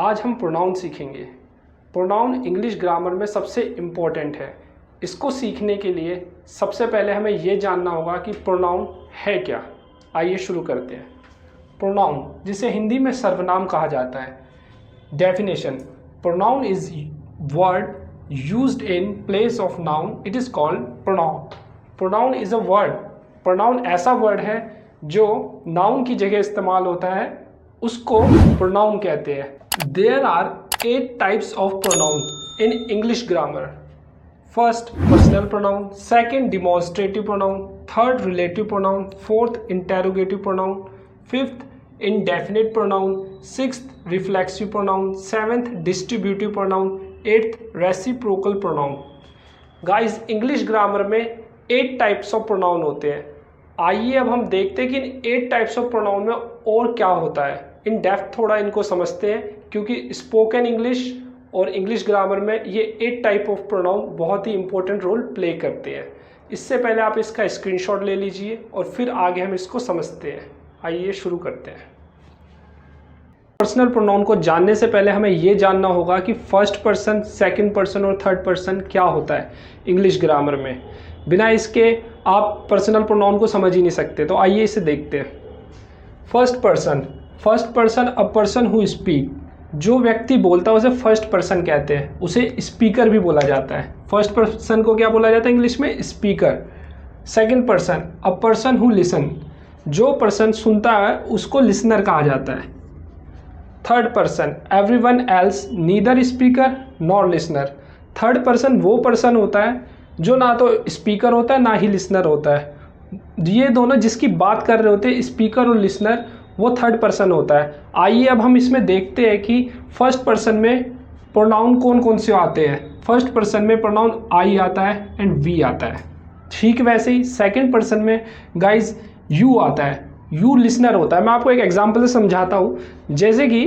आज हम प्रोनाउन सीखेंगे। प्रोनाउन इंग्लिश ग्रामर में सबसे इम्पोर्टेंट है। इसको सीखने के लिए सबसे पहले हमें ये जानना होगा कि प्रोनाउन है क्या। आइए शुरू करते हैं। प्रोनाउन, जिसे हिंदी में सर्वनाम कहा जाता है। Definition: pronoun is word used in place of noun, it is called pronoun. Pronoun is a word. Pronoun ऐसा वर्ड है जो नाउन की जगह इस्तेमाल होता है, उसको प्रोनाउन कहते हैं। There are 8 types of pronoun in English grammar. First, personal pronoun. Second, demonstrative pronoun. Third, relative pronoun. Fourth, interrogative pronoun. Fifth, indefinite pronoun. Sixth, reflexive pronoun. Seventh, distributive pronoun. Eighth, reciprocal pronoun. Guys, English grammar में 8 types of pronoun होते हैं। आइए अब हम देखते हैं कि इन 8 types of pronoun में और क्या होता है। इन डेप्थ थोड़ा इनको समझते हैं, क्योंकि स्पोकन इंग्लिश और इंग्लिश ग्रामर में ये 8 टाइप ऑफ प्रोनाउन बहुत ही इंपॉर्टेंट रोल प्ले करते हैं। इससे पहले आप इसका स्क्रीनशॉट ले लीजिए और फिर आगे हम इसको समझते हैं। आइए शुरू करते हैं। पर्सनल प्रोनाउन को जानने से पहले हमें ये जानना होगा कि फर्स्ट पर्सन, सेकंड पर्सन और थर्ड पर्सन क्या होता है इंग्लिश ग्रामर में। बिना इसके आप पर्सनल प्रोनाउन को समझ ही नहीं सकते। तो आइए इसे देखते हैं। First person a person who speak. जो व्यक्ति बोलता है उसे फर्स्ट पर्सन कहते हैं, उसे स्पीकर भी बोला जाता है। फर्स्ट पर्सन को क्या बोला जाता है इंग्लिश में? Speaker. Second person a person who listen. जो पर्सन सुनता है उसको लिसनर कहा जाता है। Third person everyone else neither speaker nor listener. Third person वो पर्सन होता है जो ना तो स्पीकर होता है ना ही लिसनर होता है। ये दोनों जिसकी बात कर रहे होते हैं, स्पीकर और लिसनर, वो थर्ड पर्सन होता है। आइए अब हम इसमें देखते हैं कि फर्स्ट पर्सन में प्रोनाउन कौन कौन से आते हैं। फर्स्ट पर्सन में प्रोनाउन आई आता है एंड वी आता है। ठीक वैसे ही सेकंड पर्सन में गाइज यू आता है। यू लिसनर होता है। मैं आपको एक एग्जांपल से समझाता हूँ। जैसे कि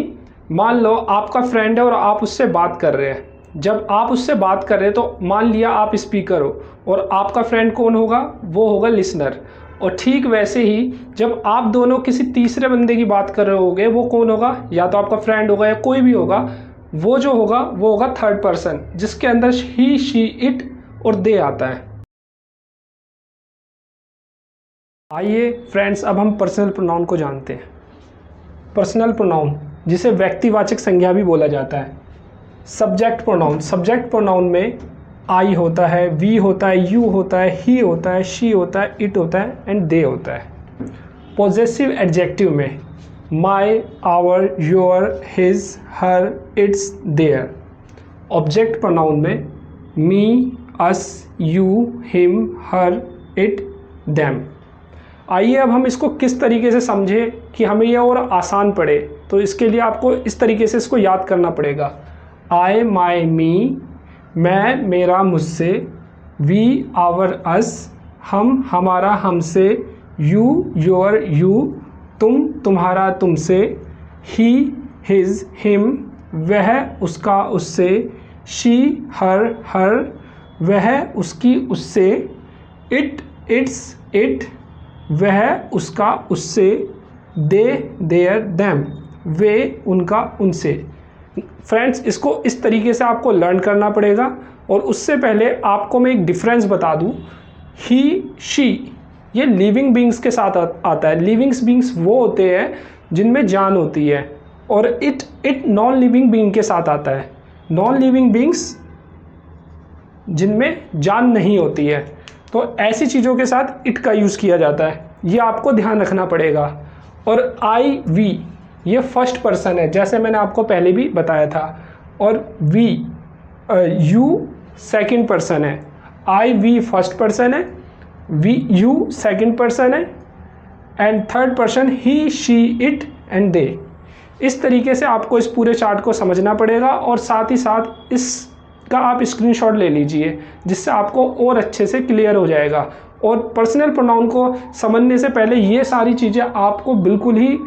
मान लो आपका फ्रेंड है और आप उससे बात कर रहे हैं। जब आप उससे बात कर रहे हैं तो मान लिया आप स्पीकर हो और आपका फ्रेंड कौन होगा? वो होगा लिसनर। और ठीक वैसे ही जब आप दोनों किसी तीसरे बंदे की बात कर रहे होगे, वो कौन होगा? या तो आपका फ्रेंड होगा या कोई भी होगा। वो जो होगा वो होगा थर्ड पर्सन, जिसके अंदर ही, शी, इट और दे आता है। आइए फ्रेंड्स, अब हम पर्सनल प्रोनाउन को जानते हैं। पर्सनल प्रोनाउन, जिसे व्यक्तिवाचक संज्ञा भी बोला जाता है। सब्जेक्ट प्रोनाउन में आई होता है, वी होता है, यू होता है, ही होता है, शी होता है, इट होता है एंड दे होता है। पॉजेसिव एडजेक्टिव में my, our, your, his, her, its, their. Object pronoun में me, us, you, him, her, it, them. आइए अब हम इसको किस तरीके से समझें कि हमें ये और आसान पड़े। तो इसके लिए आपको इस तरीके से इसको याद करना पड़ेगा। आई, माई, मी, मैं, मेरा, मुझसे। वी, आवर, अस, हम, हमारा, हमसे। यू, योर, यू, तुम, तुम्हारा, तुमसे। ही, हिज, हिम, वह, उसका, उससे। शी, हर, हर, वह, उसकी, उससे। इट, इट्स, इट, वह, उसका, उससे। दे, देयर, देम, वे, उनका, उनसे। फ्रेंड्स, इसको इस तरीके से आपको लर्न करना पड़ेगा। और उससे पहले आपको मैं एक डिफरेंस बता दूं। ही, शी, ये लिविंग बींग्स के साथ आता है। लिविंग बींग्स वो होते हैं जिनमें जान होती है। और इट नॉन लिविंग बींग के साथ आता है। नॉन लिविंग बींग्स जिनमें जान नहीं होती है, तो ऐसी चीज़ों के साथ इट का यूज़ किया जाता है। ये आपको ध्यान रखना पड़ेगा। और आई, वी, ये फर्स्ट पर्सन है, जैसे मैंने आपको पहले भी बताया था। और वी, यू सेकंड पर्सन है। आई, वी फर्स्ट पर्सन है, वी, यू सेकंड पर्सन है and third person he, she, it and they. इस तरीके से आपको इस पूरे चार्ट को समझना पड़ेगा। और साथ ही साथ इसका आप स्क्रीनशॉट ले लीजिए, जिससे आपको और अच्छे से क्लियर हो जाएगा। और पर्सनल प्रोनाउन को समझने से पहले ये सारी चीज़ें आपको बिल्कुल ही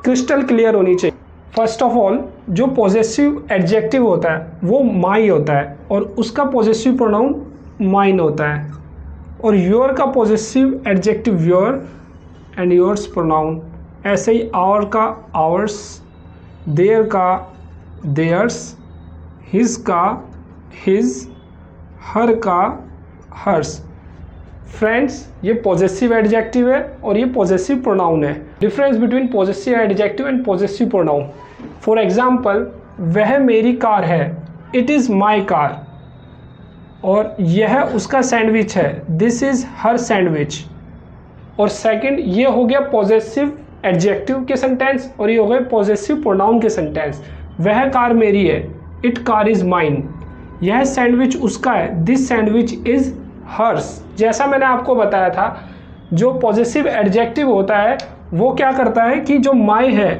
क्रिस्टल क्लियर होनी चाहिए। फर्स्ट ऑफ ऑल, जो पॉजेसिव एडजेक्टिव होता है वो माई होता है और उसका पॉजेसिव प्रोनाउन माइन होता है। और योर का possessive adjective your and yours pronoun. ऐसे ही आवर का आवर्स, देयर का देयर्स, हिज का हिज, हर का हर्स। फ्रेंड्स, ये पॉजेसिव एडजेक्टिव है और ये पॉजेसिव प्रोनाउन है। Difference between possessive adjective and possessive pronoun. For example, वह मेरी कार है, इट इज़ माई कार, और यह उसका सैंडविच है, दिस इज़ हर सैंडविच। और सेकंड, ये हो गया पॉजेसिव एडजेक्टिव के सेंटेंस और ये हो गए पॉजेसिव प्रोनाउन के सेंटेंस। वह कार मेरी है, इट कार इज़ माइन। यह सैंडविच उसका है, दिस सैंडविच इज़ हर्स। जैसा मैंने आपको बताया था, जो पॉजेसिव एडजेक्टिव होता है वो क्या करता है कि जो माई है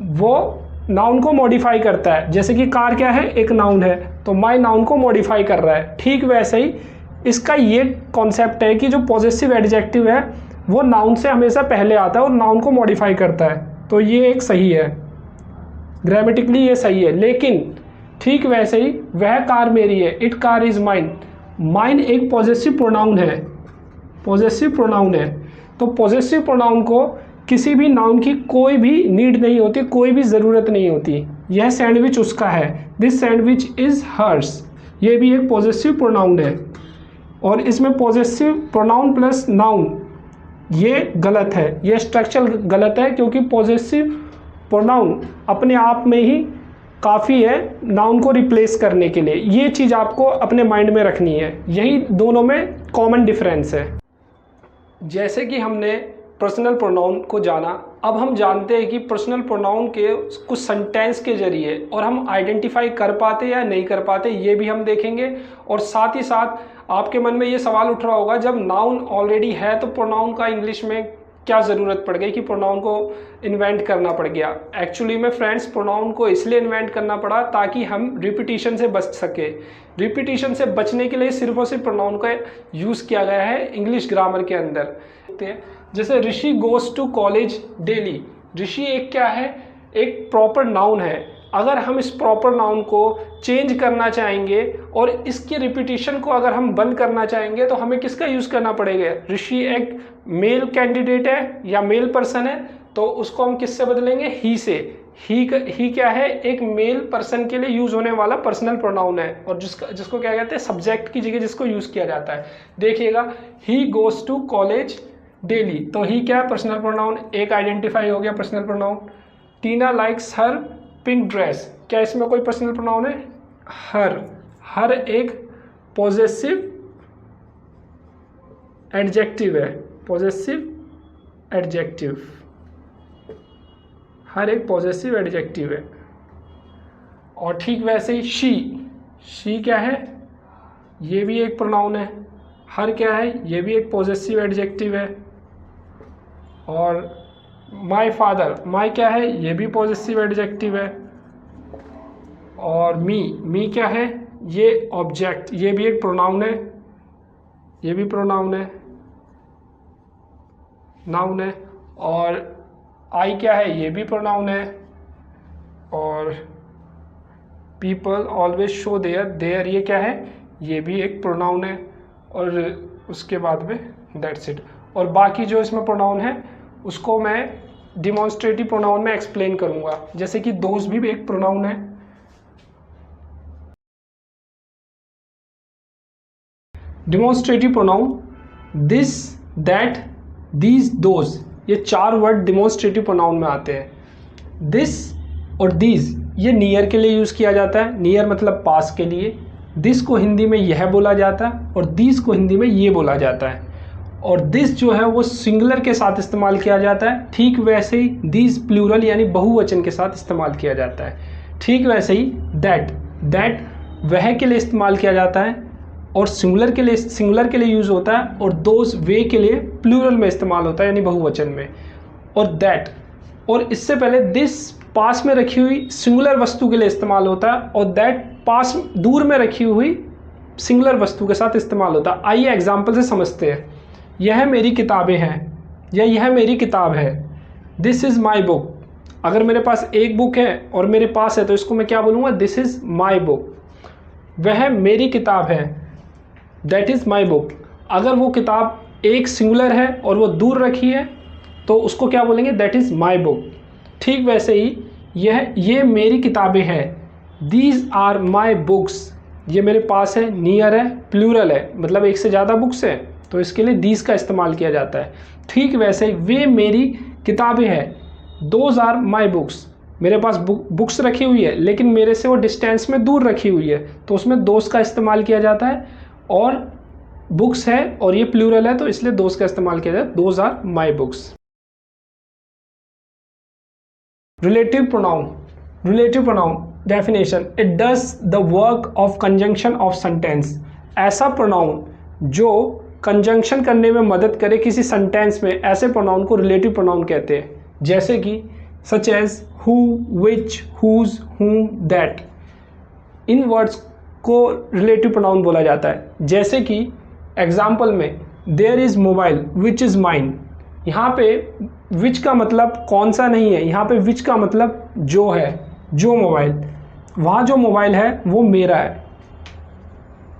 वो नाउन को मॉडिफाई करता है। जैसे कि कार क्या है, एक नाउन है, तो माई नाउन को मॉडिफाई कर रहा है। ठीक वैसे ही इसका ये कॉन्सेप्ट है कि जो पॉजेसिव एडजेक्टिव है वो नाउन से हमेशा पहले आता है और नाउन को मॉडिफाई करता है। तो ये एक सही है, ग्रामेटिकली ये सही है। लेकिन ठीक वैसे ही वह कार मेरी है, it car is mine. Mine एक पॉजेसिव प्रोनाउन है, पॉजेसिव प्रोनाउन है। तो पॉजेसिव प्रोनाउन को किसी भी नाउन की कोई भी नीड नहीं होती, कोई भी ज़रूरत नहीं होती। यह सैंडविच उसका है, दिस सैंडविच इज़ हर्स। ये भी एक पॉजेसिव प्रोनाउन है। और इसमें पॉजेसिव प्रोनाउन प्लस नाउन ये गलत है, ये स्ट्रक्चर गलत है, क्योंकि पॉजेसिव प्रोनाउन अपने आप में ही काफ़ी है नाउन को रिप्लेस करने के लिए। ये चीज़ आपको अपने माइंड में रखनी है, यही दोनों में कॉमन डिफरेंस है। जैसे कि हमने पर्सनल प्रोनाउन को जाना, अब हम जानते हैं कि पर्सनल प्रोनाउन के कुछ सेंटेंस के जरिए और हम आइडेंटिफाई कर पाते या नहीं कर पाते, ये भी हम देखेंगे। और साथ ही साथ आपके मन में ये सवाल उठ रहा होगा, जब नाउन ऑलरेडी है तो प्रोनाउन का इंग्लिश में क्या ज़रूरत पड़ गई कि प्रोनाउन को इन्वेंट करना पड़ गया। एक्चुअली में फ्रेंड्स, प्रोनाउन को इसलिए इन्वेंट करना पड़ा ताकि हम रिपीटिशन से बच सके। रिपीटिशन से बचने के लिए सिर्फ और सिर्फ प्रोनाउन का यूज़ किया गया है इंग्लिश ग्रामर के अंदर। जैसे ऋषि गोज़ टू कॉलेज डेली। ऋषि एक क्या है, एक प्रॉपर नाउन है। अगर हम इस प्रॉपर नाउन को चेंज करना चाहेंगे और इसकी रिपीटिशन को अगर हम बंद करना चाहेंगे तो हमें किसका यूज़ करना पड़ेगा। ऋषि एक मेल कैंडिडेट है या मेल पर्सन है, तो उसको हम किससे बदलेंगे, ही से। ही क्या है, एक मेल पर्सन के लिए यूज़ होने वाला पर्सनल प्रोनाउन है, और जिसको क्या कहते हैं, सब्जेक्ट की जगह जिसको यूज़ किया जाता है। देखिएगा, he goes to college daily, तो ही क्या है, पर्सनल प्रोनाउन, एक आइडेंटिफाई हो गया पर्सनल प्रोनाउन। टीना लाइक्स हर पिंक ड्रेस, क्या इसमें कोई पर्सनल प्रोनाउन है, हर एक पॉजेसिव एडजेक्टिव है, पॉजेसिव एडजेक्टिव, हर एक पॉजेसिव एडजेक्टिव है। और ठीक वैसे ही शी क्या है, ये भी एक प्रोनाउन है। हर क्या है, ये भी एक पॉजेसिव एडजेक्टिव है। और माई फादर, माई क्या है, ये भी पॉजेसिव एडजेक्टिव है। और मी क्या है, ये ऑब्जेक्ट, ये भी एक प्रोनाउन है, ये भी प्रोनाउन है, नाउन है। और आई क्या है, ये भी प्रोनाउन है। और पीपल ऑलवेज शो देयर ये क्या है, ये भी एक प्रोनाउन है। और उसके बाद में दैट्स इट। और बाकी जो इसमें प्रोनाउन है उसको मैं डिमॉन्स्ट्रेटिव प्रोनाउन में एक्सप्लेन करूंगा। जैसे कि दोस्त भी एक प्रोनाउन है। Demonstrative pronoun, this, that, these, those, ये 4 वर्ड डिमॉन्स्ट्रेटिव प्रोनाउन में आते हैं। दिस और दीज ये नियर के लिए यूज़ किया जाता है, नियर मतलब पास के लिए। दिस को हिंदी में यह बोला जाता है और दीज को हिंदी में ये बोला जाता है। और दिस जो है वो सिंगुलर के साथ इस्तेमाल किया जाता है। ठीक वैसे ही दीज प्लूरल यानी बहुवचन के साथ इस्तेमाल किया जाता है। ठीक वैसे ही दैट वह के लिए इस्तेमाल किया जाता है और सिंगुलर के लिए यूज़ होता है। और दोज वे के लिए प्लूरल में इस्तेमाल होता है यानी बहुवचन में। और दैट, और इससे पहले दिस पास में रखी हुई सिंगुलर वस्तु के लिए इस्तेमाल होता है और दैट पास दूर में रखी हुई सिंगुलर वस्तु के साथ इस्तेमाल होता है। आइए एग्जाम्पल से समझते हैं। यह मेरी किताबें हैं या यह मेरी किताब है। दिस इज़ माई बुक, अगर मेरे पास एक बुक है और मेरे पास है तो इसको मैं क्या बोलूँगा, दिस इज़ माई बुक। वह मेरी किताब है, दैट इज़ माई बुक। अगर वो किताब एक सिंगुलर है और वो दूर रखी है तो उसको क्या बोलेंगे, दैट इज़ माई बुक। ठीक वैसे ही ये मेरी किताबें हैं। दीज आर माई बुक्स, ये मेरे पास है। नियर है, प्लूरल है, मतलब एक से ज़्यादा बुक्स है, तो इसके लिए दीज का इस्तेमाल किया जाता है। ठीक वैसे ही वे मेरी किताबें हैं। दोज आर माई बुक्स, मेरे पास बुक्स रखी हुई है लेकिन मेरे से वो डिस्टेंस में दूर रखी हुई है, तो उसमें दोस्त का इस्तेमाल किया जाता है। और बुक्स है और ये प्लूरल है तो इसलिए दोस्त का इस्तेमाल किया जाता है। Those are my books. Relative pronoun. Relative pronoun definition, it does the work of conjunction of sentence. ऐसा प्रोनाउन जो कंजंक्शन करने में मदद करे किसी सेंटेंस में, ऐसे प्रोनाउन को रिलेटिव प्रोनाउन कहते हैं। जैसे कि such as who, which, whose, whom, that. इन वर्ड्स को रिलेटिव प्रोनाउन बोला जाता है। जैसे कि एग्जाम्पल में there is mobile which is mine. यहाँ पे विच का मतलब कौन सा नहीं है, यहाँ पे विच का मतलब जो है, जो मोबाइल, वहाँ जो मोबाइल है वो मेरा है।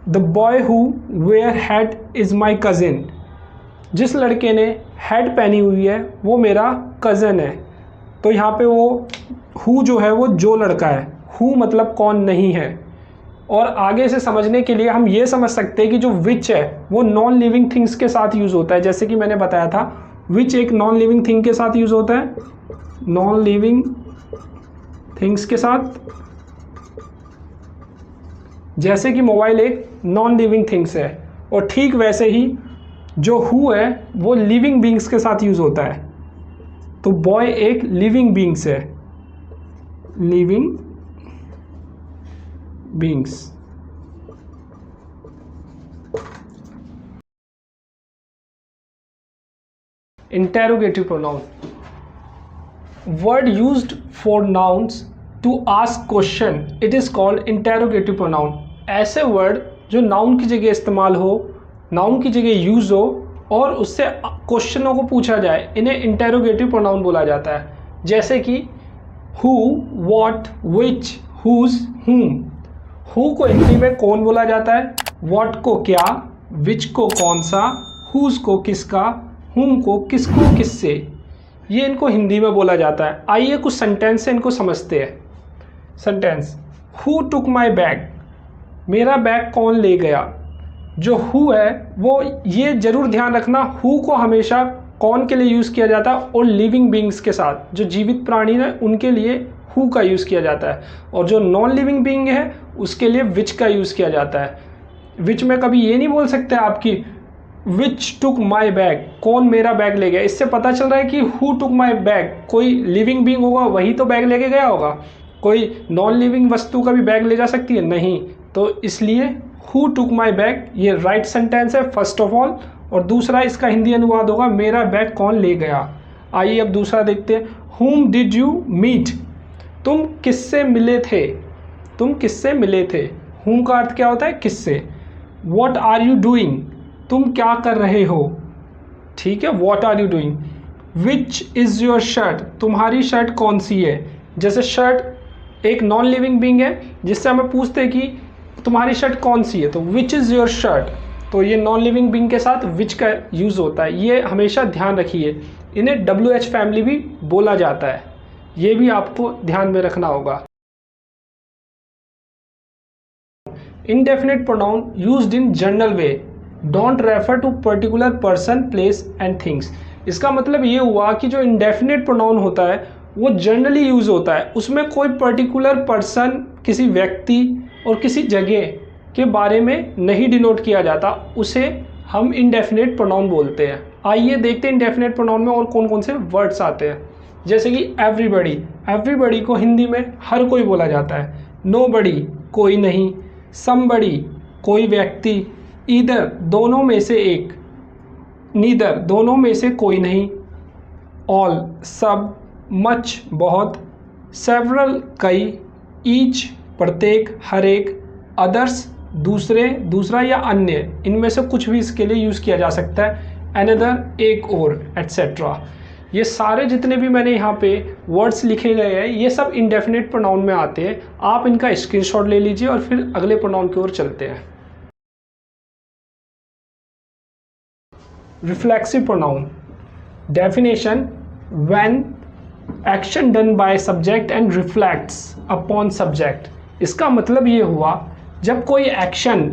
The boy who wear hat is my cousin. जिस लड़के ने हैट पहनी हुई है वो मेरा कज़न है। तो यहाँ पे वो हु जो है वो जो लड़का है, हु मतलब कौन नहीं है। और आगे से समझने के लिए हम ये समझ सकते हैं कि जो विच है वो नॉन लिविंग थिंग्स के साथ यूज़ होता है। जैसे कि मैंने बताया था विच एक नॉन लिविंग थिंग के साथ यूज़ होता है, नॉन लिविंग थिंग्स के साथ। जैसे कि मोबाइल एक नॉन लिविंग थिंग्स है, और ठीक वैसे ही जो हु है वो लिविंग बींग्स के साथ यूज़ होता है। तो बॉय एक लिविंग बींग्स है, living beings. Interrogative pronoun, word used for nouns to ask question, it is called interrogative pronoun. ऐसे वर्ड जो नाउन की जगह इस्तेमाल हो, नाउन की जगह यूज़ हो और उससे क्वेश्चनों को पूछा जाए, इन्हें इंटेरोगेटिव प्रोनाउन बोला जाता है। जैसे कि who, what, which, whose, whom। Who को हिंदी में कौन बोला जाता है, वॉट को क्या, विच को कौन सा, हुज को किसका, whom को किसको किससे, ये इनको हिंदी में बोला जाता है। आइए कुछ सेंटेंस से इनको समझते हैं। Sentence, who took my bag, मेरा बैग कौन ले गया। जो हु है वो, ये जरूर ध्यान रखना, हु को हमेशा कौन के लिए यूज़ किया जाता है और लिविंग बींग्स के साथ, जो जीवित प्राणी है उनके लिए हु का यूज़ किया जाता है, और जो नॉन लिविंग बींग है उसके लिए विच का यूज़ किया जाता है। विच में कभी ये नहीं बोल सकते आपकी विच टुक माई बैग, कौन मेरा बैग ले गया। इससे पता चल रहा है कि हु टुक माई बैग, कोई लिविंग बींग होगा वही तो बैग लेके गया होगा। कोई नॉन लिविंग वस्तु का भी बैग ले जा सकती है नहीं, तो इसलिए हु टुक माई बैग ये राइट सेंटेंस है फर्स्ट ऑफ ऑल। और दूसरा इसका हिंदी अनुवाद होगा मेरा बैग कौन ले गया। आइए अब दूसरा देखते हैं। whom डिड यू मीट, तुम किससे मिले थे, तुम किससे मिले थे। whom का अर्थ क्या होता है, किससे। what आर यू डूइंग, तुम क्या कर रहे हो, ठीक है, what are you doing. Which is your shirt, तुम्हारी शर्ट कौन सी है। जैसे शर्ट एक नॉन लिविंग बींग है जिससे हमें पूछते हैं कि तुम्हारी शर्ट कौन सी है, तो विच इज़ योर शर्ट, तो ये नॉन लिविंग बींग के साथ विच का यूज़ होता है। ये हमेशा ध्यान रखिए। इन्हें WH फैमिली भी बोला जाता है, ये भी आपको ध्यान में रखना होगा। Indefinite pronoun used in general way, don't refer to particular person, place and things. इसका मतलब ये हुआ कि जो इंडेफिनिट प्रोनाउन होता है वो जनरली यूज़ होता है, उसमें कोई पर्टिकुलर पर्सन, किसी व्यक्ति और किसी जगह के बारे में नहीं डिनोट किया जाता, उसे हम इंडेफिनिट प्रोनाउन बोलते हैं। आइए देखते हैं इंडेफिनिट प्रोनाउन में और कौन कौन से वर्ड्स आते हैं। जैसे कि एवरीबडी, एवरीबडी को हिंदी में हर कोई बोला जाता है। नोबडी कोई नहीं, समबडी कोई व्यक्ति, ईदर दोनों में से एक, नीदर दोनों में से कोई नहीं, ऑल सब, मच बहुत, सेवरल कई, ईच प्रत्येक हर एक, अदर्स दूसरे दूसरा या अन्य, इनमें से कुछ भी इसके लिए यूज़ किया जा सकता है, अनदर एक और, एट्सेट्रा। ये सारे जितने भी मैंने यहाँ पे वर्ड्स लिखे गए हैं ये सब इंडेफिनिट प्रोनाउन में आते हैं। आप इनका स्क्रीनशॉट ले लीजिए और फिर अगले प्रोनाउन की ओर चलते हैं। Reflexive pronoun definition, when action done by subject and reflects upon subject. इसका मतलब ये हुआ जब कोई एक्शन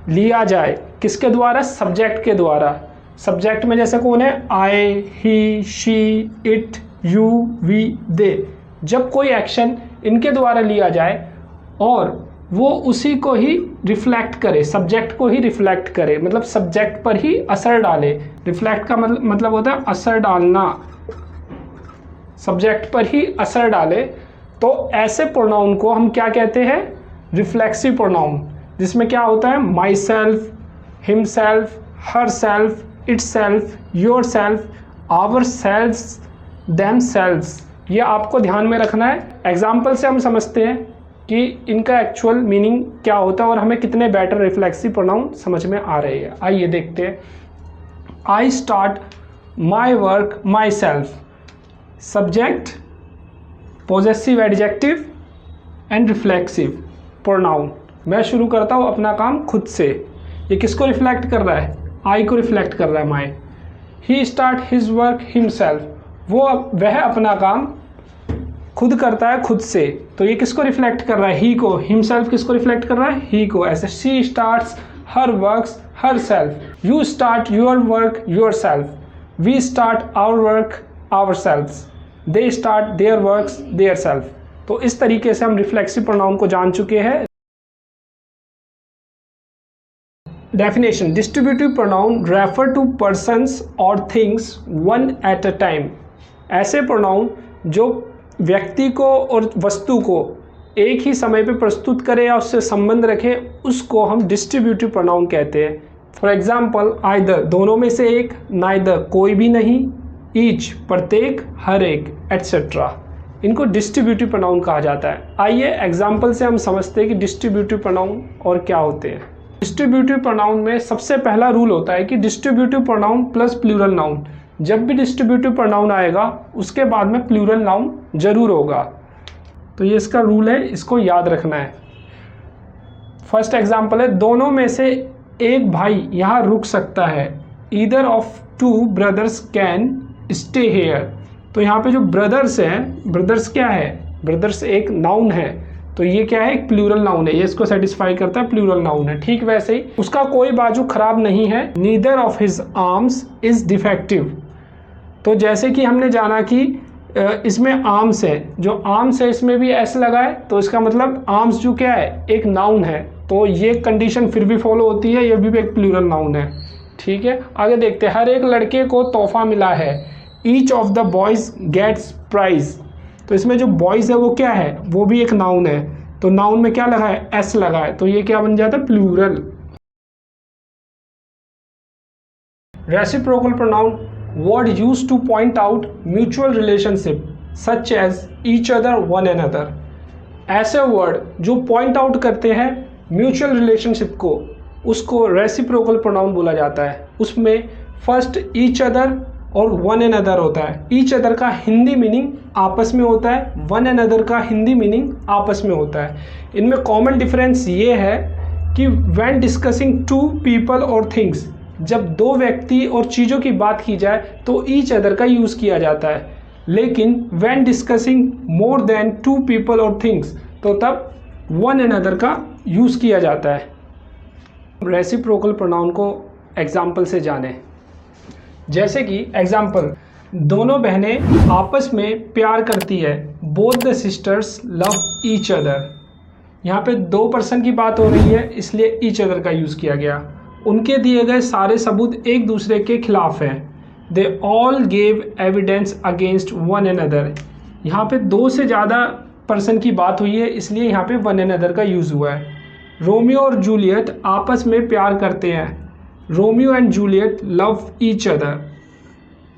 लिया जाए किसके द्वारा, सब्जेक्ट के द्वारा। सब्जेक्ट में जैसे कौन है, आई, ही, शी, इट, यू, वी, दे। जब कोई एक्शन इनके द्वारा लिया जाए और वो उसी को ही रिफ्लेक्ट करे, सब्जेक्ट को ही रिफ्लेक्ट करे, मतलब सब्जेक्ट पर ही असर डाले। रिफ्लेक्ट का मतलब होता है असर डालना, सब्जेक्ट पर ही असर डाले। तो ऐसे प्रोनाउन को हम क्या कहते हैं, रिफ्लेक्सिव प्रोनाउन, जिसमें क्या होता है, myself, himself, herself, itself, yourself, ourselves, themselves. ये आपको ध्यान में रखना है। एग्जाम्पल से हम समझते हैं कि इनका एक्चुअल मीनिंग क्या होता है और हमें कितने बेटर रिफ्लेक्सिव प्रोनाउन समझ में आ रहे हैं। आइए देखते हैं। I start my work my self, subject, possessive adjective and reflexive pronoun. मैं शुरू करता हूँ अपना काम खुद से। ये किसको रिफ्लेक्ट कर रहा है, आई को रिफ्लेक्ट कर रहा है, माई। ही स्टार्ट हिज वर्क हिमसेल्फ, वह अपना काम खुद करता है खुद से। तो ये किसको रिफ्लेक्ट कर रहा है, ही को। हिमसेल्फ किसको रिफ्लेक्ट कर रहा है, ही को। ऐसे she starts her works herself, you start your work yourself, we start our work ourselves, they start their works their self. तो इस तरीके से हम रिफ्लेक्सिव प्रोनाउन को जान चुके हैं। Definition, distributive pronoun refer to persons और things one at a time. ऐसे प्रोनाउन जो व्यक्ति को और वस्तु को एक ही समय पे प्रस्तुत करे या उससे संबंध रखे, उसको हम डिस्ट्रीब्यूटिव प्रोनाउन कहते हैं। फॉर एग्जाम्पल, आइदर दोनों में से एक, नाइदर कोई भी नहीं, ईच प्रत्येक, हर एक, एटसेट्रा। इनको डिस्ट्रीब्यूटिव प्रोनाउन कहा जाता है। आइए एग्जाम्पल से हम समझते हैं कि डिस्ट्रीब्यूटिव प्रोनाउन और क्या होते हैं। डिस्ट्रीब्यूटिव प्रोनाउन में सबसे पहला रूल होता है कि distributive pronoun plus plural noun. जब भी डिस्ट्रीब्यूटिव प्रोनाउन आएगा उसके बाद में प्लूरल नाउन जरूर होगा। तो ये इसका रूल है, इसको याद रखना है। फर्स्ट एग्जांपल है, दोनों में से एक भाई यहाँ रुक सकता है। Either of two brothers can stay here. तो यहाँ पे जो ब्रदर्स हैं, ब्रदर्स क्या है, ब्रदर्स एक नाउन है, तो ये क्या है, एक प्लूरल नाउन है, ये इसको सेटिस्फाई करता है, प्लूरल नाउन है। ठीक वैसे ही उसका कोई बाजू खराब नहीं है। Neither of his arms is defective. तो जैसे कि हमने जाना कि इसमें आर्म्स है, जो आर्म्स है इसमें भी एस लगा है, तो इसका मतलब आर्म्स जो क्या है, एक नाउन है, तो ये कंडीशन फिर भी फॉलो होती है, ये भी एक प्लूरल नाउन है। ठीक है, आगे देखते हैं। हर एक लड़के को तोहफा मिला है। Each of the boys gets prize. तो इसमें जो बॉयज है वो क्या है, वो भी एक नाउन है, तो नाउन में क्या लगा है, एस लगा है, तो ये क्या बन जाता है, plural. Reciprocal pronoun, word used to point out mutual relationship such as each other one another। ऐसे वर्ड जो पॉइंट आउट करते हैं म्यूचुअल रिलेशनशिप को, उसको रेसिप्रोकल प्रोनाउन बोला जाता है। उसमें फर्स्ट ईच अदर और वन एन अदर होता है। ईच अदर का हिंदी मीनिंग आपस में होता है, वन एन अदर का हिंदी मीनिंग आपस में होता है। इनमें कॉमन डिफरेंस ये है कि व्हेन डिस्कसिंग टू पीपल और थिंग्स, जब दो व्यक्ति और चीज़ों की बात की जाए तो ईच अदर का यूज़ किया जाता है, लेकिन when discussing more than two people और थिंग्स, तो तब वन एन अदर का यूज़ किया जाता है। रेसिप्रोकल प्रोनाउन को एग्जाम्पल से जानें। जैसे कि एग्जाम्पल, दोनों बहनें आपस में प्यार करती है। Both the sisters love each other. यहाँ पे दो पर्सन की बात हो रही है, इसलिए ईच अदर का यूज़ किया गया। उनके दिए गए सारे सबूत एक दूसरे के खिलाफ हैं। They all gave evidence against one another. यहाँ पे दो से ज़्यादा पर्सन की बात हुई है, इसलिए यहाँ पे वन एन अदर का यूज़ हुआ है। रोमियो और जूलियट आपस में प्यार करते हैं। Romeo and Juliet love each other.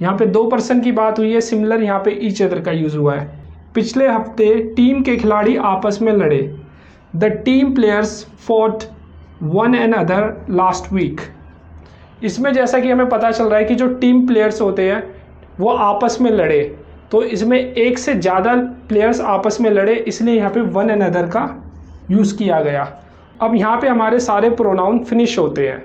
यहाँ पे दो पर्सन की बात हुई है, सिमिलर यहाँ पे ईच अदर का यूज़ हुआ है। पिछले हफ्ते टीम के खिलाड़ी आपस में लड़े। The team players fought one another last week. इसमें जैसा कि हमें पता चल रहा है कि जो टीम प्लेयर्स होते हैं वो आपस में लड़े, तो इसमें एक से ज़्यादा प्लेयर्स आपस में लड़े, इसलिए यहाँ पे वन एन अदर का यूज़ किया गया। अब यहाँ पे हमारे सारे प्रोनाउन फिनिश होते हैं।